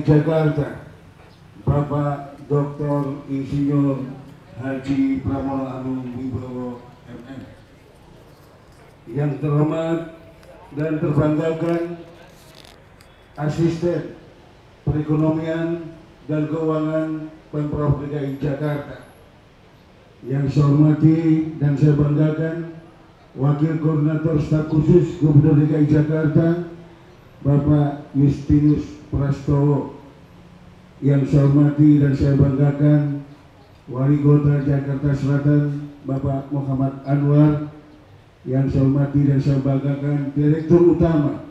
Jakarta, Bapak Dr. Insinyur Haji Pramono Anung Wibowo MM. Yang terhormat dan terbanggakan Asisten Perekonomian dan Keuangan Pemprov DKI Jakarta. Yang saya hormati dan saya banggakan Wakil Koordinator Staf Khusus Gubernur DKI Jakarta, Bapak Justinus Prastowo. Yang saya hormati dan saya banggakan Wali Kota Jakarta Selatan, Bapak Muhammad Anwar. Yang saya hormati dan saya banggakan Direktur Utama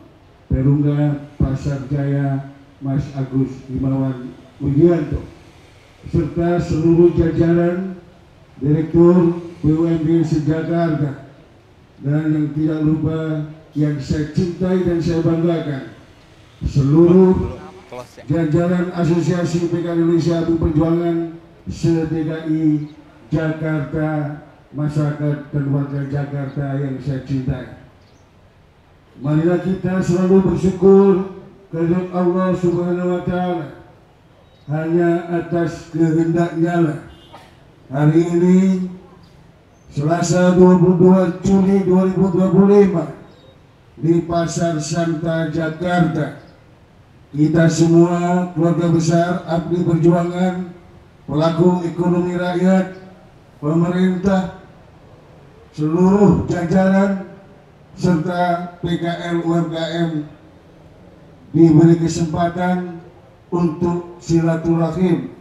Perumda Pasar Jaya, Mas Agus Himawan Widianto, serta seluruh jajaran Direktur BUMD Jakarta, dan yang tidak lupa yang saya cintai dan saya banggakan seluruh jajaran Asosiasi PKK Indonesia Abdi Perjuangan se-DKI Jakarta, masyarakat dan warga Jakarta yang saya cintai. Marilah kita selalu bersyukur kepada Allah Subhanahu wa Ta'ala. Hanya atas kehendaknya lah hari ini Selasa 22 Juli 2025 di Pasar Santa Jakarta, kita semua keluarga besar Abdi Perjuangan, pelaku ekonomi rakyat, pemerintah, seluruh jajaran serta PKL UMKM diberi kesempatan untuk silaturahim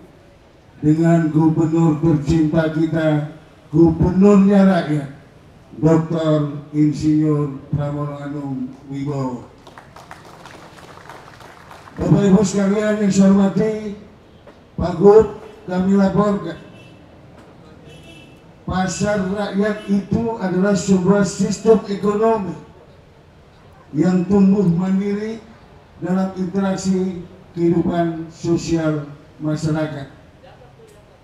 dengan gubernur tercinta kita, gubernurnya rakyat, Dr. Insinyur Pramono Anung Wibowo. Bapak Ibu sekalian yang saya hormati, Pak Gub, kami laporkan pasar rakyat itu adalah sebuah sistem ekonomi yang tumbuh mandiri dalam interaksi kehidupan sosial masyarakat.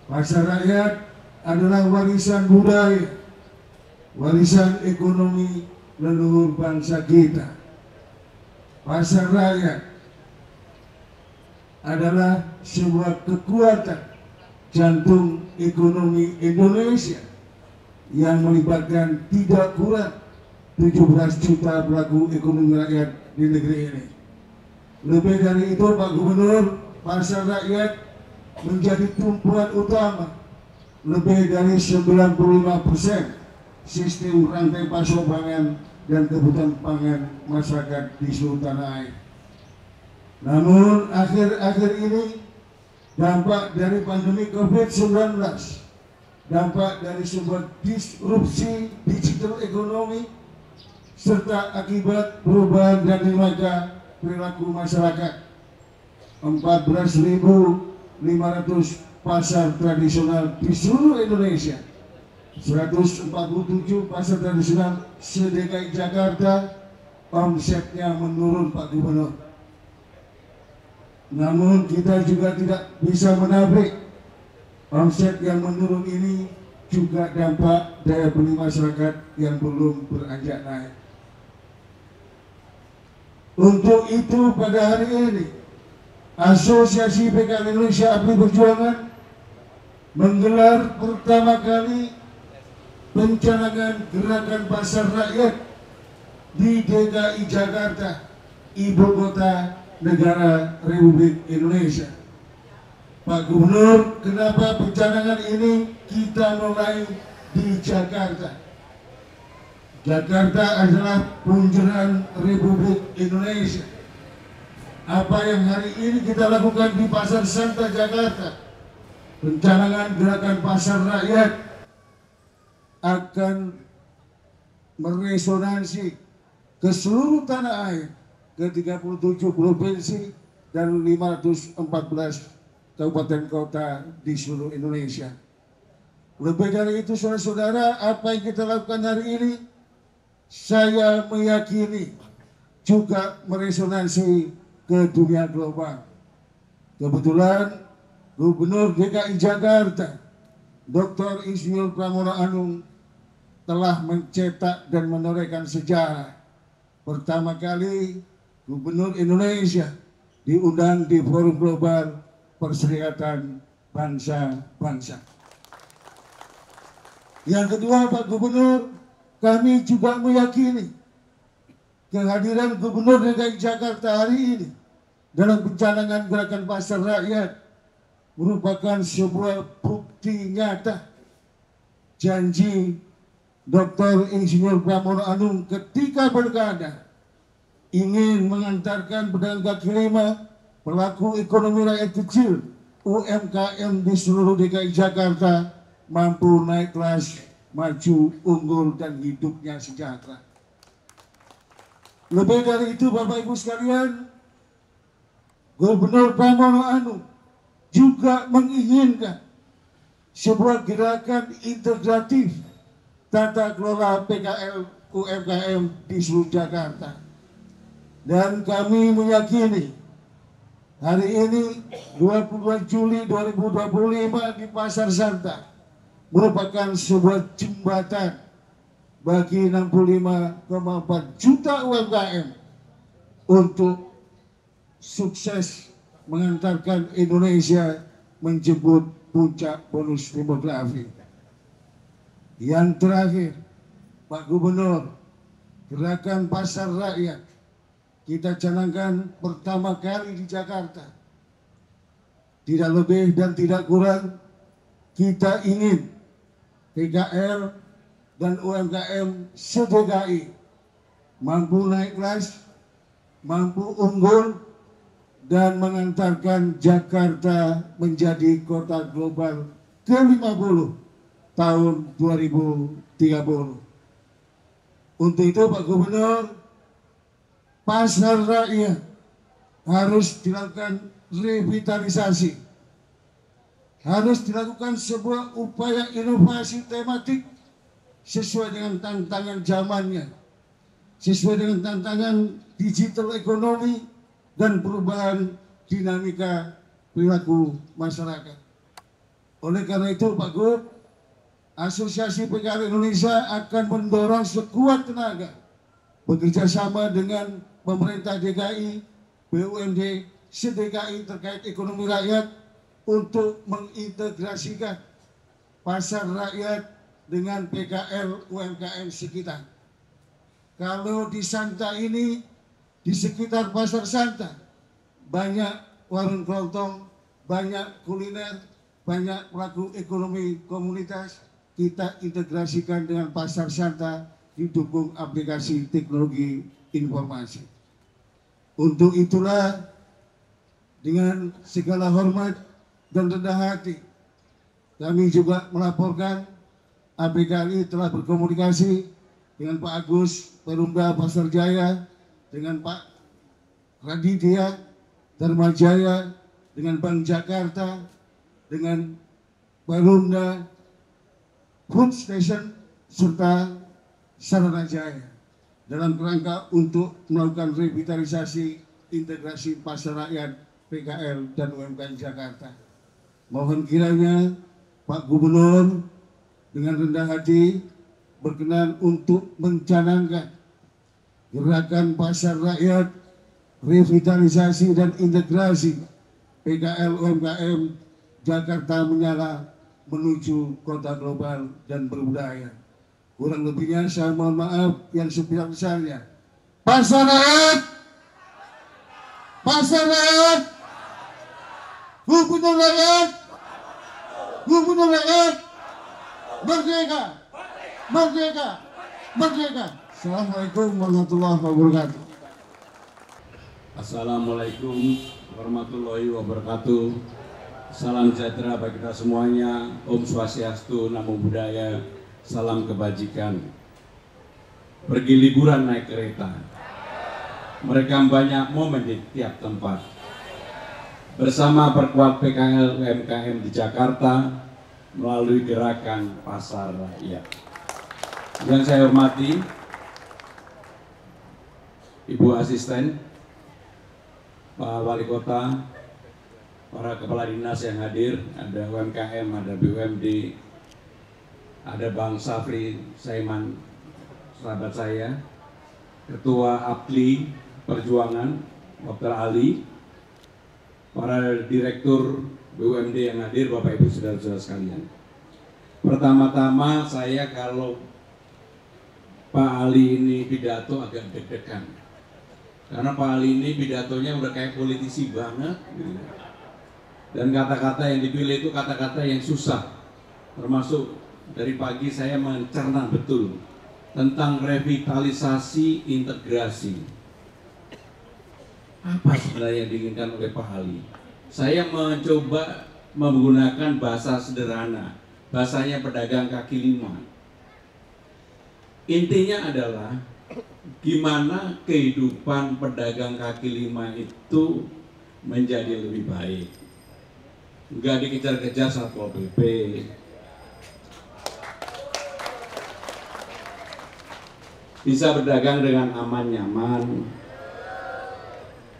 Pasar rakyat adalah warisan budaya, warisan ekonomi leluhur bangsa kita. Pasar rakyat adalah sebuah kekuatan jantung ekonomi Indonesia yang melibatkan tidak kurang 17 juta pelaku ekonomi rakyat di negeri ini. Lebih dari itu, Pak Gubernur, pasar rakyat menjadi tumpuan utama lebih dari 95% sistem rantai pasok pangan dan kebutuhan pangan masyarakat di seluruh tanah air. Namun akhir-akhir ini dampak dari pandemi COVID-19, dampak dari sebuah disrupsi digital ekonomi, serta akibat perubahan dan dinamika perilaku masyarakat, 14.500 pasar tradisional di seluruh Indonesia, 147 pasar tradisional se-DKI Jakarta, omsetnya menurun, Pak Gubernur. Namun kita juga tidak bisa menafikan omset yang menurun ini juga dampak daya beli masyarakat yang belum beranjak naik. Untuk itu pada hari ini Asosiasi PKK Indonesia Abdi Perjuangan menggelar pertama kali pencanangan gerakan pasar rakyat di DKI Jakarta, ibu kota negara Republik Indonesia. Pak Gubernur, kenapa pencanangan ini kita mulai di Jakarta? Jakarta adalah punjeran Republik Indonesia. Apa yang hari ini kita lakukan di Pasar Santa Jakarta, pencanangan gerakan pasar rakyat, akan meresonansi ke seluruh tanah air, ke 37 provinsi dan 514 kabupaten kota di seluruh Indonesia. Lebih dari itu, saudara-saudara, apa yang kita lakukan hari ini, saya meyakini juga meresonansi ke dunia global. Kebetulan Gubernur DKI Jakarta, Dr. Insinyur Pramono Anung, telah mencetak dan menorehkan sejarah. Pertama kali Gubernur Indonesia diundang di Forum Global Perserikatan Bangsa-Bangsa. Yang kedua, Pak Gubernur, kami juga meyakini kehadiran Gubernur DKI Jakarta hari ini dalam pencanangan gerakan pasar rakyat merupakan sebuah bukti nyata janji Dr. Insinyur Pramono Anung ketika berkada ingin mengantarkan pedagang kaki lima, pelaku ekonomi rakyat kecil, UMKM di seluruh DKI Jakarta mampu naik kelas, maju, unggul, dan hidupnya sejahtera. Lebih dari itu, Bapak Ibu sekalian, Gubernur Pramono Anung juga menginginkan sebuah gerakan integratif tata kelola PKL UMKM di seluruh Jakarta. Dan kami meyakini hari ini 22 Juli 2025 di Pasar Santa merupakan sebuah jembatan bagi 65,4 juta UMKM untuk sukses mengantarkan Indonesia menjemput puncak bonus demografi. Yang terakhir, Pak Gubernur, gerakan pasar rakyat kita canangkan pertama kali di Jakarta. Tidak lebih dan tidak kurang, kita ingin PKL dan UMKM se-DKI mampu naik kelas, mampu unggul, dan mengantarkan Jakarta menjadi kota global ke-50 tahun 2030. Untuk itu, Pak Gubernur, pasar rakyat harus dilakukan revitalisasi, harus dilakukan sebuah upaya inovasi tematik sesuai dengan tantangan zamannya, sesuai dengan tantangan digital ekonomi dan perubahan dinamika perilaku masyarakat. Oleh karena itu, Pak Gub, Asosiasi PKL Indonesia akan mendorong sekuat tenaga bekerja sama dengan pemerintah DKI, BUMD, se-DKI terkait ekonomi rakyat untuk mengintegrasikan pasar rakyat dengan PKL UMKM sekitar. Kalau di Santa ini, di sekitar Pasar Santa, banyak warung kelontong, banyak kuliner, banyak pelaku ekonomi komunitas. Kita integrasikan dengan Pasar Santa, didukung aplikasi teknologi informasi. Untuk itulah, dengan segala hormat dan rendah hati, kami juga melaporkan ABKI telah berkomunikasi dengan Pak Agus Perumda Pasar Jaya, dengan Pak Raditya Dharma Jaya, dengan Bank Jakarta, dengan Perumda Food Station, serta Sarana Jaya dalam kerangka untuk melakukan revitalisasi integrasi pasar rakyat PKL dan UMKM Jakarta. Mohon kiranya Pak Gubernur dengan rendah hati berkenan untuk mencanangkan gerakan pasar rakyat, revitalisasi dan integrasi PKL UMKM Jakarta menyala menuju kota global dan berbudaya. Kurang lebihnya saya mohon maaf yang sebesar-besarnya. Pasar rakyat, pasar rakyat, Gubernur rakyat, Gubernur rakyat, merdeka, merdeka, merdeka. Assalamualaikum warahmatullahi wabarakatuh. Assalamualaikum warahmatullahi wabarakatuh. Salam sejahtera bagi kita semuanya. Om Swastiastu, Namo Buddhaya, salam kebajikan. Pergi liburan naik kereta, merekam banyak momen di tiap tempat. Bersama perkuat PKL UMKM di Jakarta melalui gerakan pasar rakyat. Yang saya hormati Ibu Asisten, Pak Wali Kota, para kepala dinas yang hadir, ada UMKM, ada BUMD, ada Bang Safri Saiman, sahabat saya, Ketua APLI Perjuangan, Dr. Ali, para direktur BUMD yang hadir, Bapak Ibu Saudara-saudara sekalian. Pertama-tama saya kalau Pak Ali ini pidato agak deg-degan. Karena Pak Ali ini pidatonya udah kayak politisi banget. Dan kata-kata yang dipilih itu kata-kata yang susah. Termasuk dari pagi saya mencerna betul tentang revitalisasi integrasi. Apa sebenarnya yang diinginkan oleh Pak Ali? Saya mencoba menggunakan bahasa sederhana, bahasanya pedagang kaki lima. Intinya adalah gimana kehidupan pedagang kaki lima itu menjadi lebih baik. Enggak dikejar-kejar Satpol PP. Bisa berdagang dengan aman nyaman.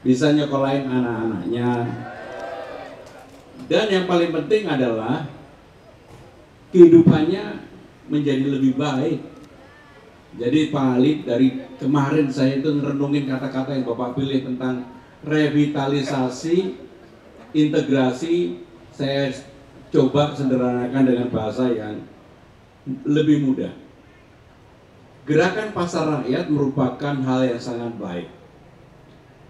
Bisa nyekolahin anak-anaknya. Dan yang paling penting adalah kehidupannya menjadi lebih baik. Jadi Pak Ali, dari kemarin saya itu ngerenungin kata-kata yang Bapak pilih tentang revitalisasi, integrasi, saya coba sederhanakan dengan bahasa yang lebih mudah. Gerakan pasar rakyat merupakan hal yang sangat baik.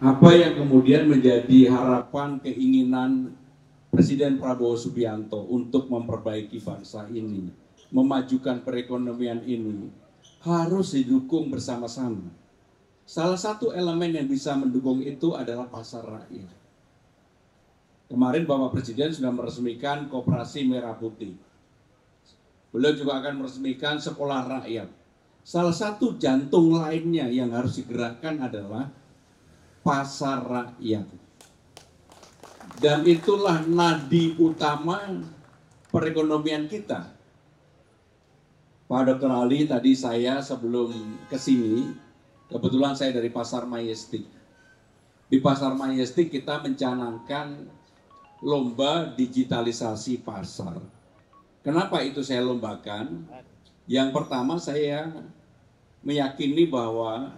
Apa yang kemudian menjadi harapan, keinginan Presiden Prabowo Subianto untuk memperbaiki bangsa ini, memajukan perekonomian ini, harus didukung bersama-sama. Salah satu elemen yang bisa mendukung itu adalah pasar rakyat. Kemarin Bapak Presiden sudah meresmikan Koperasi Merah Putih. Beliau juga akan meresmikan Sekolah Rakyat. Salah satu jantung lainnya yang harus digerakkan adalah pasar rakyat. Dan itulah nadi utama perekonomian kita. Pak Dr. Ali, tadi saya sebelum ke sini, kebetulan saya dari Pasar Majestic. Di Pasar Majestic kita mencanangkan lomba digitalisasi pasar. Kenapa itu saya lombakan? Yang pertama, saya meyakini bahwa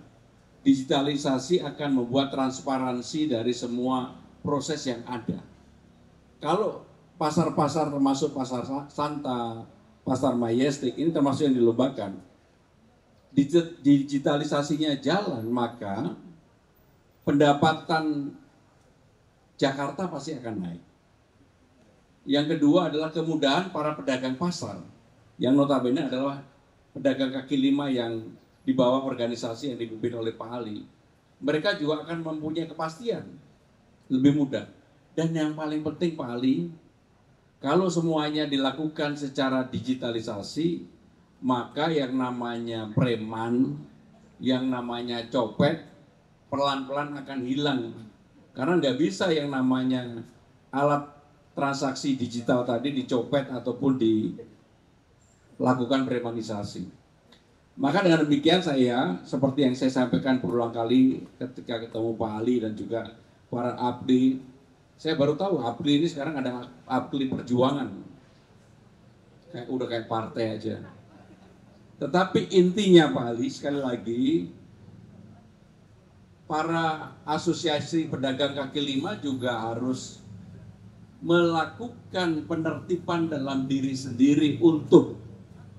digitalisasi akan membuat transparansi dari semua proses yang ada. Kalau pasar-pasar termasuk Pasar Santa, Pasar Majestic, ini termasuk yang dilombakan, digitalisasinya jalan, maka pendapatan Jakarta pasti akan naik. Yang kedua adalah kemudahan para pedagang pasar, yang notabene adalah pedagang kaki lima yang di bawah organisasi yang dipimpin oleh Pak Ali. Mereka juga akan mempunyai kepastian, lebih mudah. Dan yang paling penting Pak Ali, kalau semuanya dilakukan secara digitalisasi, maka yang namanya preman, yang namanya copet, pelan-pelan akan hilang. Karena nggak bisa yang namanya alat transaksi digital tadi dicopet ataupun dilakukan premanisasi. Maka dengan demikian saya, seperti yang saya sampaikan berulang kali ketika ketemu Pak Ali dan juga para APDI, saya baru tahu APDI ini sekarang ada APDI perjuangan. Udah kayak partai aja. Tetapi intinya Pak Ali, sekali lagi, para asosiasi pedagang kaki lima juga harus melakukan penertiban dalam diri sendiri untuk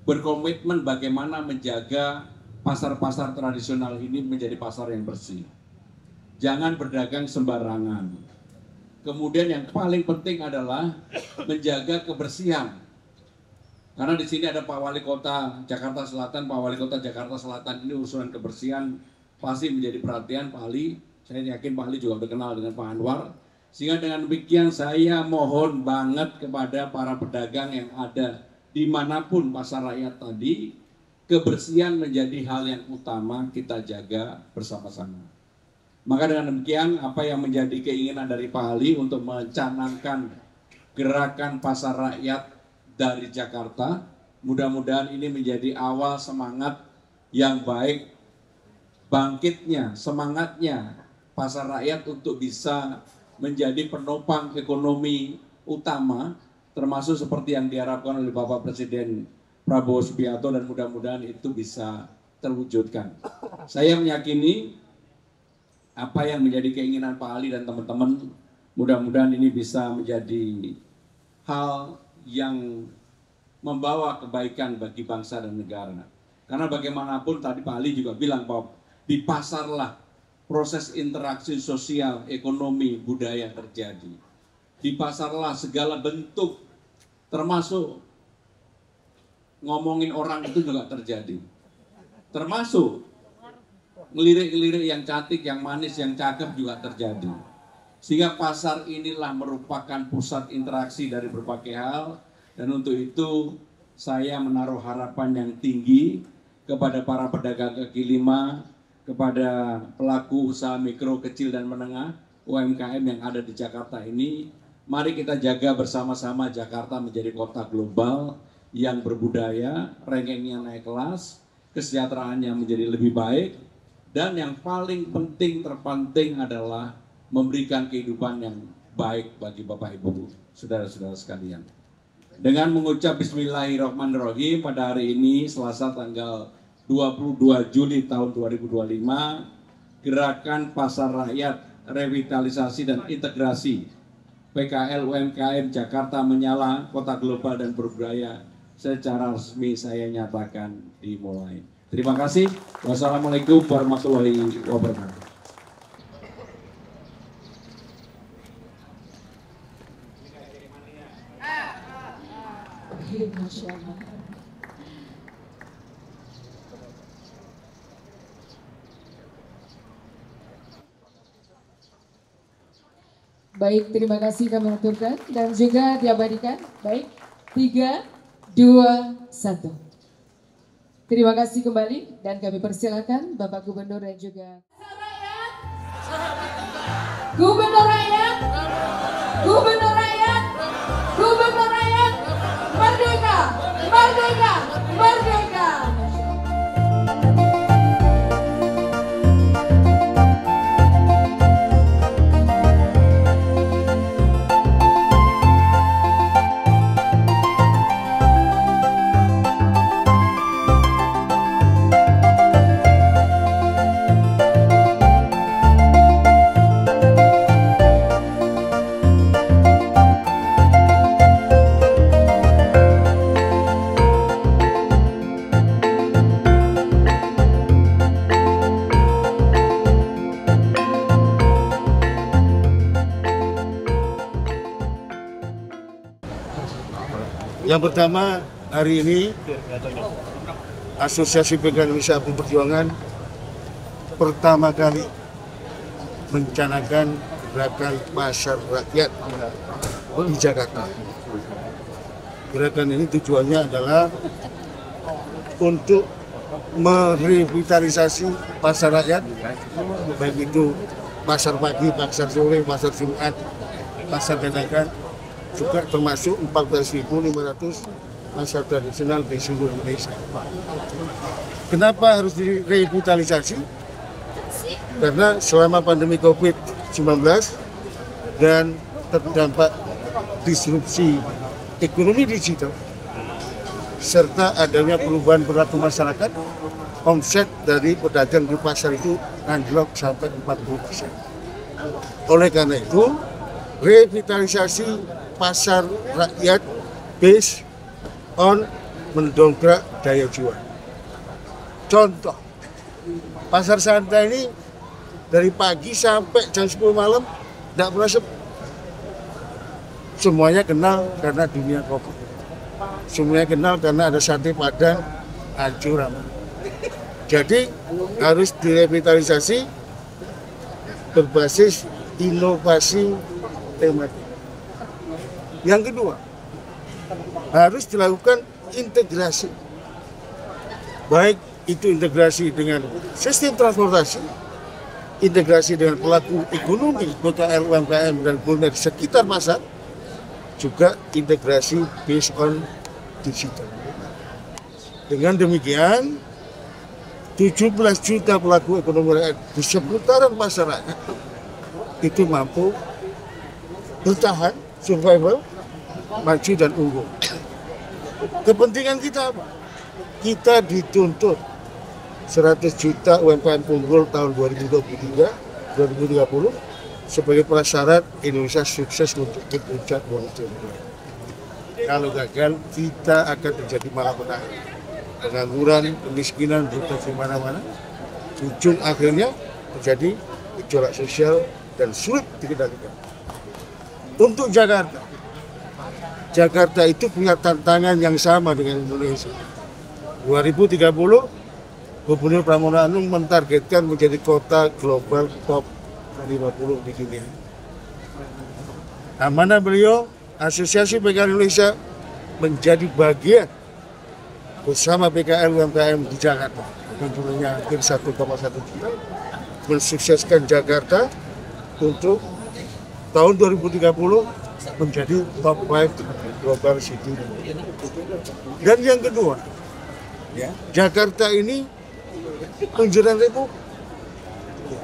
berkomitmen bagaimana menjaga pasar-pasar tradisional ini menjadi pasar yang bersih. Jangan berdagang sembarangan. Kemudian yang paling penting adalah menjaga kebersihan. Karena di sini ada Pak Wali Kota Jakarta Selatan, Pak Wali Kota Jakarta Selatan ini urusan kebersihan pasti menjadi perhatian Pak Ali. Saya yakin Pak Ali juga berkenal dengan Pak Anwar. Sehingga dengan demikian saya mohon banget kepada para pedagang yang ada dimanapun pasar rakyat tadi, kebersihan menjadi hal yang utama kita jaga bersama-sama. Maka dengan demikian apa yang menjadi keinginan dari Pak Ali untuk mencanangkan gerakan pasar rakyat dari Jakarta, mudah-mudahan ini menjadi awal semangat yang baik, bangkitnya, semangatnya pasar rakyat untuk bisa menjadi penopang ekonomi utama, termasuk seperti yang diharapkan oleh Bapak Presiden Prabowo Subianto, dan mudah-mudahan itu bisa terwujudkan. Saya meyakini apa yang menjadi keinginan Pak Ali dan teman-teman Mudah-mudahan ini bisa menjadi hal yang membawa kebaikan bagi bangsa dan negara. Karena bagaimanapun tadi Pak Ali juga bilang bahwa di pasarlah proses interaksi sosial, ekonomi, budaya terjadi. Di pasarlah segala bentuk, termasuk ngomongin orang itu juga terjadi. Termasuk ngelirik-ngelirik yang cantik, yang manis, yang cakep juga terjadi. Sehingga pasar inilah merupakan pusat interaksi dari berbagai hal. Dan untuk itu saya menaruh harapan yang tinggi kepada para pedagang kaki lima, kepada pelaku usaha mikro, kecil, dan menengah, UMKM yang ada di Jakarta ini. Mari kita jaga bersama-sama Jakarta menjadi kota global yang berbudaya, rankingnya naik kelas, kesejahteraannya menjadi lebih baik, dan yang paling penting terpenting adalah memberikan kehidupan yang baik bagi Bapak Ibu, saudara-saudara sekalian. Dengan mengucap Bismillahirrahmanirrahim pada hari ini Selasa tanggal 22 Juli tahun 2025, Gerakan Pasar Rakyat Revitalisasi dan Integrasi PKL UMKM Jakarta Menyala Kota Global dan Berbudaya secara resmi saya nyatakan dimulai. Terima kasih. Wassalamualaikum warahmatullahi wabarakatuh. Masya Allah. Baik, terima kasih kami aturkan dan juga diabadikan. Baik, 3, 2, 1. Terima kasih kembali dan kami persilakan Bapak Gubernur dan juga Gubernur Rakyat, Gubernur Rakyat, Gubernur Rakyat, Merdeka, Merdeka, Merdeka. Yang pertama, hari ini Asosiasi Pedagang Indonesia Perjuangan pertama kali mencanangkan gerakan pasar rakyat di Jakarta. Gerakan ini tujuannya adalah untuk merevitalisasi pasar rakyat, baik itu pasar pagi, pasar sore, pasar Jumat, pasar dadakan, juga termasuk 14.500 pasar tradisional di seluruh Indonesia. Kenapa harus direvitalisasi? Karena selama pandemi COVID-19 dan terdampak disrupsi ekonomi digital serta adanya perubahan perilaku masyarakat, omset dari pedagang di pasar itu anjlok sampai 40%. Oleh karena itu, revitalisasi pasar rakyat based on mendongkrak daya jual. Contoh, pasar santai ini dari pagi sampai jam 10 malam tidak pernah sepi. Semuanya kenal karena dunia kopi. Semuanya kenal karena ada sate padang, anjuran. Jadi harus direvitalisasi berbasis inovasi tematik. Yang kedua, harus dilakukan integrasi. Baik itu integrasi dengan sistem transportasi, integrasi dengan pelaku ekonomi, PKL, UMKM, dan kuliner di sekitar pasar, juga integrasi based on digital. Dengan demikian, 17 juta pelaku ekonomi rakyat di seputaran pasar rakyat itu mampu bertahan, survival, maju dan unggul. Kepentingan kita apa? Kita dituntut 100 juta UMKM unggul tahun 2023-2030 sebagai prasyarat Indonesia sukses untuk puncak bonus demografi. Kalau gagal, kita akan terjadi malapetaka, pengangguran, kemiskinan, berada di mana-mana. Ujung akhirnya terjadi gejolak sosial dan sulit dikendalikan. Untuk Jakarta, Jakarta itu punya tantangan yang sama dengan Indonesia. 2030, Gubernur Pramono Anung mentargetkan menjadi kota global top 50 di dunia. Amanah beliau, Asosiasi PKL Indonesia menjadi bagian bersama PKL UMKM di Jakarta. Jumlahnya hampir 1,1 juta, mensukseskan Jakarta untuk tahun 2030 menjadi top 5 global city. Dan yang kedua, Jakarta ini penjuru Republik.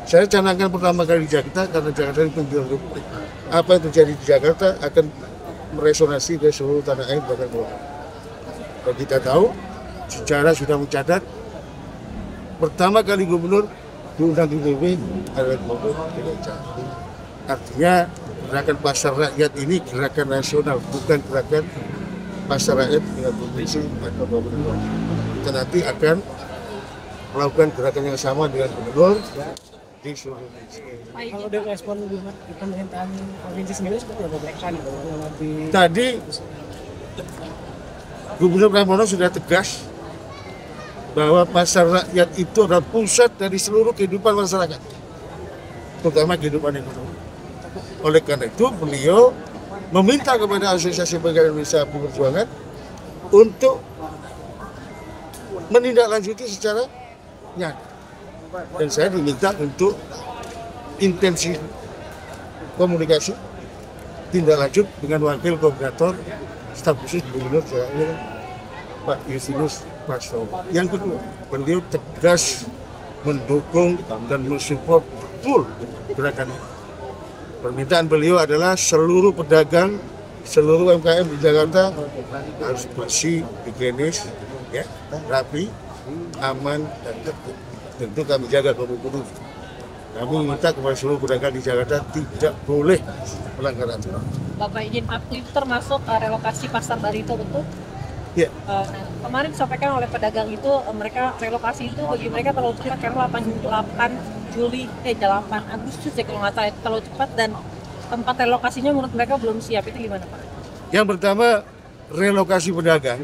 Saya canangkan pertama kali di Jakarta karena Jakarta ini penjuru Republik. Apa yang terjadi di Jakarta akan meresonasi ke seluruh tanah air bahkan global. Dan kita tahu, sejarah sudah mencatat pertama kali gubernur diundang di PBB adalah gubernur DKI Jakarta. Artinya gerakan pasar rakyat ini gerakan nasional, bukan gerakan pasar rakyat dengan provinsi atau gubernur. Kita nanti akan melakukan gerakan yang sama dengan gubernur di seluruh Indonesia. Kalau dari respon pemerintahan provinsi sendiri seperti apa? Tadi Gubernur Pramono sudah tegas bahwa pasar rakyat itu adalah pusat dari seluruh kehidupan masyarakat, terutama kehidupan ekonomi. Oleh karena itu, beliau meminta kepada Asosiasi PKL Indonesia Perjuangan untuk menindaklanjuti secara nyata. Dan saya diminta untuk intensif komunikasi tindak lanjut dengan Wakil Koordinator Staf Khusus Gubernur Jawa Timur Pak Justinus Prastowo. Yang kedua, beliau tegas mendukung dan mensupport full gerakan ini. Permintaan beliau adalah seluruh pedagang, seluruh UMKM di Jakarta harus bersih, higienis, rapi, aman, dan tertib. Tentu kami jaga komitmen. Kami minta kepada seluruh pedagang di Jakarta tidak boleh melanggar aturan. Bapak izin aktif termasuk relokasi pasar Barito, betul? Ya. Kemarin disampaikan oleh pedagang itu mereka relokasi itu bagi mereka terlalu cepat karena 8 Agustus ya kalau nggak salah, itu terlalu cepat dan tempat relokasinya menurut mereka belum siap. Itu gimana Pak? Yang pertama, relokasi pedagang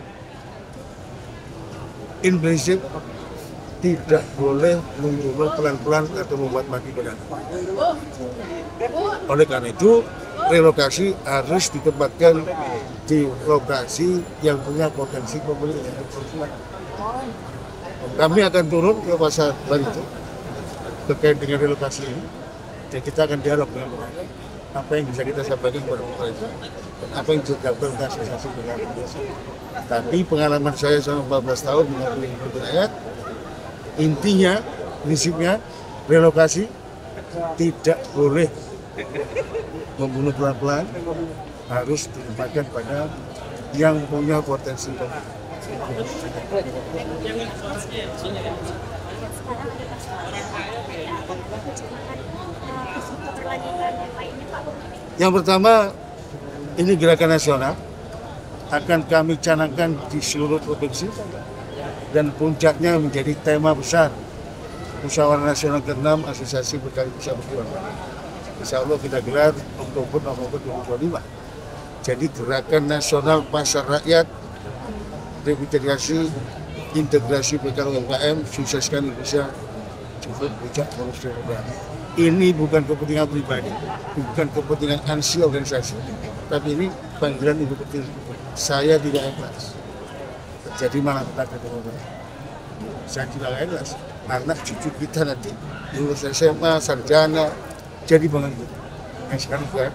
in prinsip tidak boleh membunuh pelan-pelan atau membuat mati pedagang. Oleh karena itu, relokasi harus ditempatkan di lokasi yang punya potensi pembeli. Kami akan turun ke pasar Barito terkait dengan relokasi ini, dan kita akan dialog dengan mereka. Apa yang bisa kita sampaikan kepada pemerintah, dan apa yang juga dilakukan asosiasi dengan Indonesia. Tapi pengalaman saya selama 14 tahun mengabdi rakyat, intinya, prinsipnya, relokasi tidak boleh membunuh pelan-pelan, harus ditempatkan pada yang punya potensi. Yang pertama, ini gerakan nasional, akan kami canangkan di seluruh provinsi, dan puncaknya menjadi tema besar Musyawarah Nasional ke-6 Asosiasi PKL Indonesia Perjuangan. Insya Allah kita gelar Oktober November 2025. Jadi gerakan nasional pasar rakyat, revitalisasi, integrasi PKL UMKM, sukseskan Indonesia cukup puncak bonus demografi. Ini bukan kepentingan pribadi, bukan kepentingan ansi organisasi, tapi ini panggilan Ibu Pertiwi. Saya tidak ikhlas jadi malah petaka demokrasi. Saya tidak ikhlas, anak cucu kita nanti lulus SMA, sarjana, jadi pengangguran. Yang sekarang juga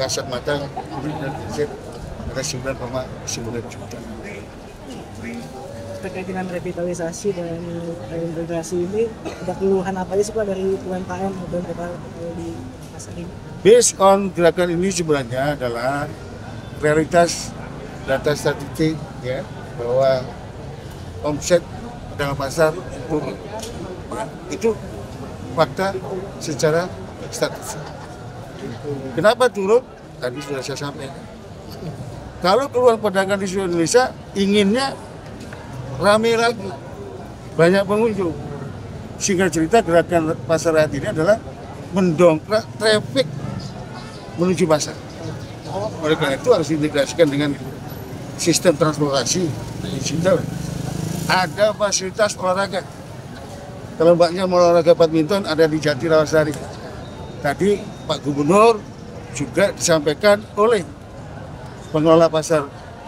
kasat mata, dan riset ada 9,9 juta. Terkait dengan revitalisasi dan integrasi ini, ada keluhan apa sih Pak dari UMKM dan di pasar ini? Based on gerakan ini sebenarnya adalah realitas data statistik, ya, bahwa omset pedagang pasar turun. Itu fakta secara statistik. Kenapa turun? Tadi sudah saya sampaikan. Kalau keluar pedagang di seluruh Indonesia, inginnya ramai lagi, banyak pengunjung. Singkat cerita, gerakan pasar rakyat ini adalah mendongkrak traffic menuju pasar. Oleh karena itu harus diintegrasikan dengan sistem transportasi digital. Ada fasilitas olahraga. Kalau mbaknya mau olahraga badminton, ada di Jati Rawasari. Tadi Pak Gubernur juga disampaikan oleh pengelola pasar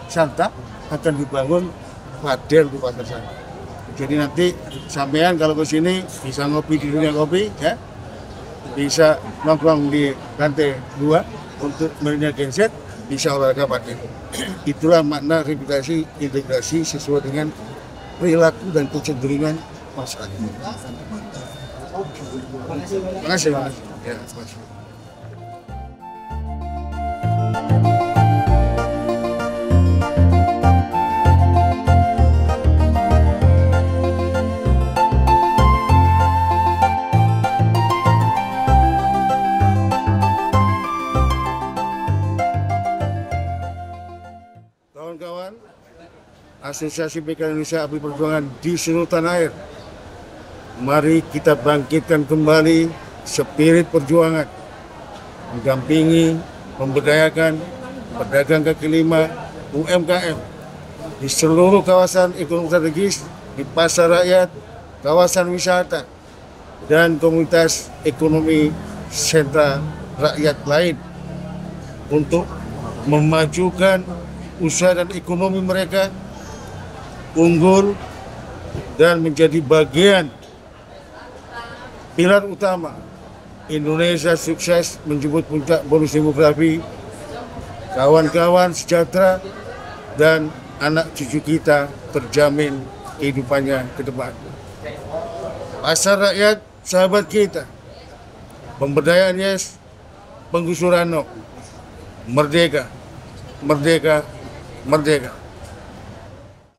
Santap akan dibangun padel di pasar Santap. Jadi nanti sampean kalau ke sini bisa ngopi di dunia kopi, ya, bisa nongkrong di lantai 2 untuk merinya genset, bisa olahraga padel. Itulah makna revitalisasi integrasi sesuai dengan perilaku dan kecenderungan masyarakat. Terima kasih. Ya, terima kasih. Kawan-kawan, Asosiasi PKK Indonesia Abdi Perjuangan di seluruh tanah air, mari kita bangkitkan kembali spirit perjuangan, mendampingi, memberdayakan pedagang kaki lima, UMKM di seluruh kawasan ekonomi strategis, di pasar rakyat, kawasan wisata, dan komunitas ekonomi sentra rakyat lain untuk memajukan usaha dan ekonomi mereka unggul dan menjadi bagian pilar utama Indonesia sukses menjemput puncak bonus demografi, kawan-kawan sejahtera, dan anak cucu kita terjamin kehidupannya ke depan. Pasar rakyat sahabat kita, pemberdayaan yes, penggusuran no, merdeka, merdeka, merdeka.